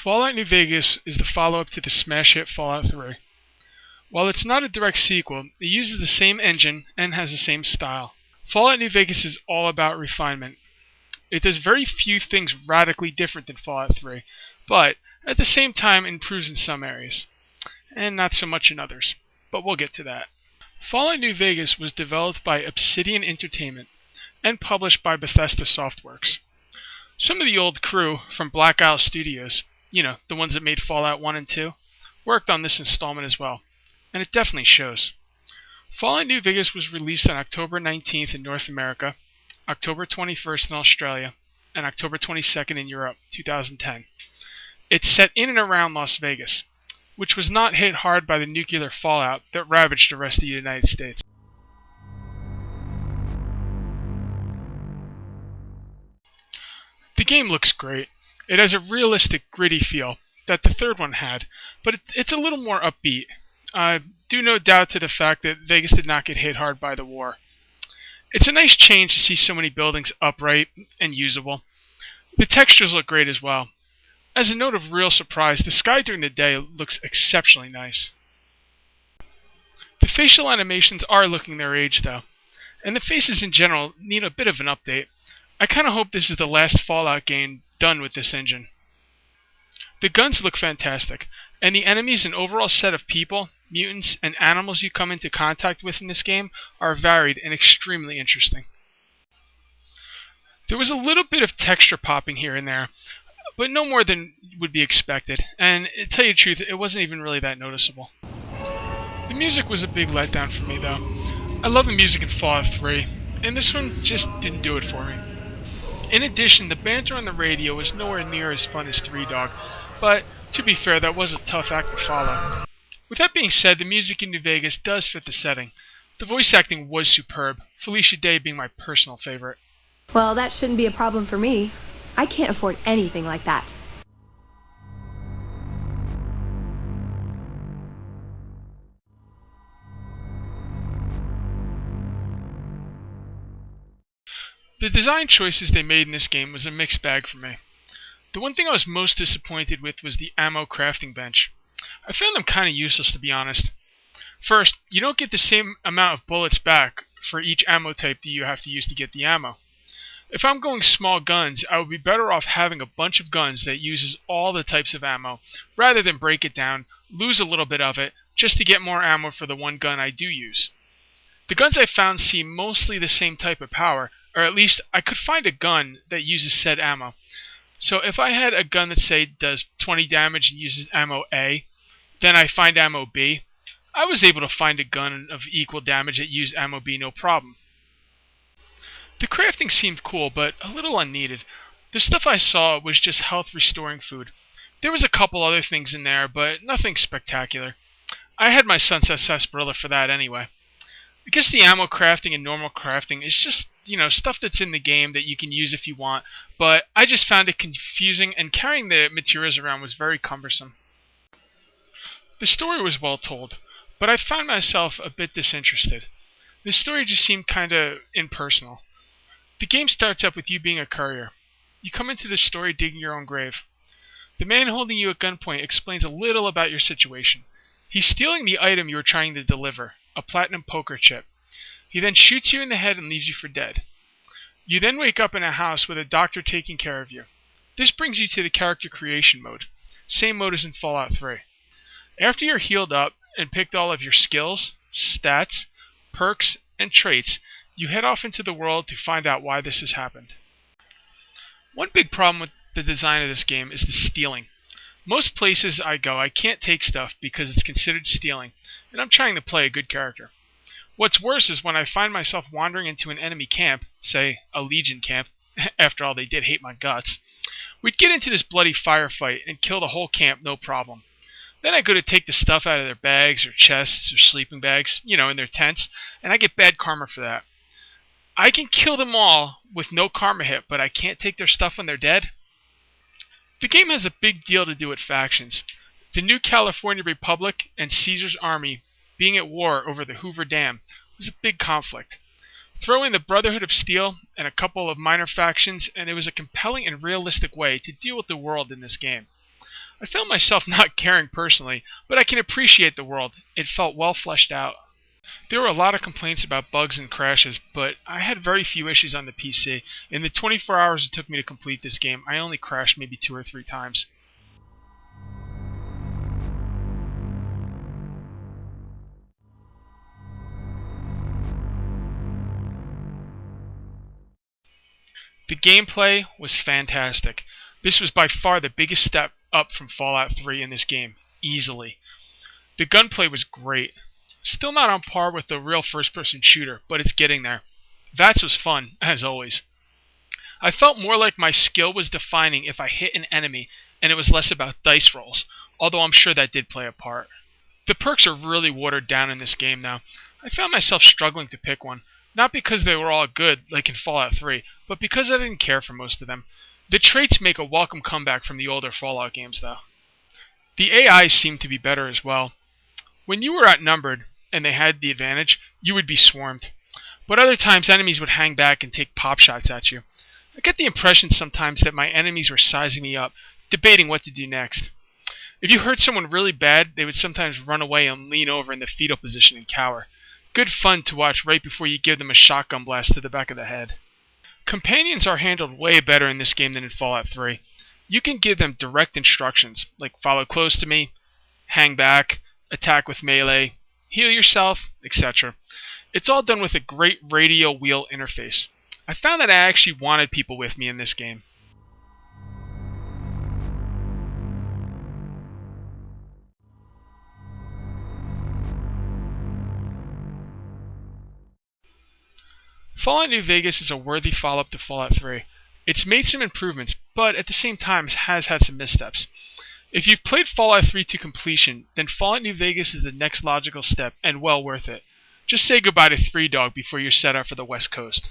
Fallout New Vegas is the follow-up to the smash hit Fallout 3. While it's not a direct sequel, it uses the same engine and has the same style. Fallout New Vegas is all about refinement. It does very few things radically different than Fallout 3, but at the same time improves in some areas, and not so much in others, but we'll get to that. Fallout New Vegas was developed by Obsidian Entertainment and published by Bethesda Softworks. Some of the old crew from Black Isle Studios, the ones that made Fallout 1 and 2, worked on this installment as well, and it definitely shows. Fallout New Vegas was released on October 19th in North America, October 21st in Australia, and October 22nd in Europe, 2010. It's set in and around Las Vegas, which was not hit hard by the nuclear fallout that ravaged the rest of the United States. The game looks great. It has a realistic, gritty feel that the third one had, but it's a little more upbeat. Due no doubt to the fact that Vegas did not get hit hard by the war. It's a nice change to see so many buildings upright and usable. The textures look great as well. As a note of real surprise, the sky during the day looks exceptionally nice. The facial animations are looking their age though, and the faces in general need a bit of an update. I kinda hope this is the last Fallout game done with this engine. The guns look fantastic, and the enemies and overall set of people, mutants, and animals you come into contact with in this game are varied and extremely interesting. There was a little bit of texture popping here and there, but no more than would be expected, and to tell you the truth, it wasn't even really that noticeable. The music was a big letdown for me though. I love the music in Fallout 3, and this one just didn't do it for me. In addition, the banter on the radio was nowhere near as fun as 3 Dog, but to be fair, that was a tough act to follow. With that being said, the music in New Vegas does fit the setting. The voice acting was superb, Felicia Day being my personal favorite. Well, that shouldn't be a problem for me. I can't afford anything like that. The design choices they made in this game was a mixed bag for me. The one thing I was most disappointed with was the ammo crafting bench. I found them kinda useless, to be honest. First, you don't get the same amount of bullets back for each ammo type that you have to use to get the ammo. If I'm going small guns, I would be better off having a bunch of guns that uses all the types of ammo, rather than break it down, lose a little bit of it, just to get more ammo for the one gun I do use. The guns I found seem mostly the same type of power, or at least I could find a gun that uses said ammo. So if I had a gun that say does 20 damage and uses ammo A, then I find ammo B, I was able to find a gun of equal damage that used ammo B no problem. The crafting seemed cool, but a little unneeded. The stuff I saw was just health restoring food. There was a couple other things in there, but nothing spectacular. I had my Sunset Sarsaparilla for that anyway. I guess the ammo crafting and normal crafting is just, stuff that's in the game that you can use if you want, but I just found it confusing and carrying the materials around was very cumbersome. The story was well told, but I found myself a bit disinterested. The story just seemed kinda impersonal. The game starts up with you being a courier. You come into this story digging your own grave. The man holding you at gunpoint explains a little about your situation. He's stealing the item you were trying to deliver, a platinum poker chip. He then shoots you in the head and leaves you for dead. You then wake up in a house with a doctor taking care of you. This brings you to the character creation mode, same mode as in Fallout 3. After you're healed up and picked all of your skills, stats, perks, and traits, you head off into the world to find out why this has happened. One big problem with the design of this game is the stealing. Most places I go, I can't take stuff because it's considered stealing, and I'm trying to play a good character. What's worse is when I find myself wandering into an enemy camp, say a Legion camp, after all they did hate my guts, we'd get into this bloody firefight and kill the whole camp no problem. Then I go to take the stuff out of their bags or chests or sleeping bags, in their tents, and I get bad karma for that. I can kill them all with no karma hit, but I can't take their stuff when they're dead? The game has a big deal to do with factions. The New California Republic and Caesar's army being at war over the Hoover Dam was a big conflict. Throw in the Brotherhood of Steel and a couple of minor factions, and it was a compelling and realistic way to deal with the world in this game. I found myself not caring personally, but I can appreciate the world. It felt well fleshed out. There were a lot of complaints about bugs and crashes, but I had very few issues on the PC. In the 24 hours it took me to complete this game, I only crashed maybe 2 or 3 times. The gameplay was fantastic. This was by far the biggest step up from Fallout 3 in this game, easily. The gunplay was great. Still not on par with the real first-person shooter, but it's getting there. VATS was fun, as always. I felt more like my skill was defining if I hit an enemy, and it was less about dice rolls, although I'm sure that did play a part. The perks are really watered down in this game now. I found myself struggling to pick one, not because they were all good, like in Fallout 3, but because I didn't care for most of them. The traits make a welcome comeback from the older Fallout games, though. The AI seemed to be better as well. When you were outnumbered, and they had the advantage, you would be swarmed. But other times enemies would hang back and take pop shots at you. I get the impression sometimes that my enemies were sizing me up, debating what to do next. If you hurt someone really bad, they would sometimes run away and lean over in the fetal position and cower. Good fun to watch right before you give them a shotgun blast to the back of the head. Companions are handled way better in this game than in Fallout 3. You can give them direct instructions, like follow close to me, hang back, attack with melee, heal yourself, etc. It's all done with a great radio wheel interface. I found that I actually wanted people with me in this game. Fallout New Vegas is a worthy follow-up to Fallout 3. It's made some improvements, but at the same time has had some missteps. If you've played Fallout 3 to completion, then Fallout New Vegas is the next logical step and well worth it. Just say goodbye to Three Dog before you're set out for the West Coast.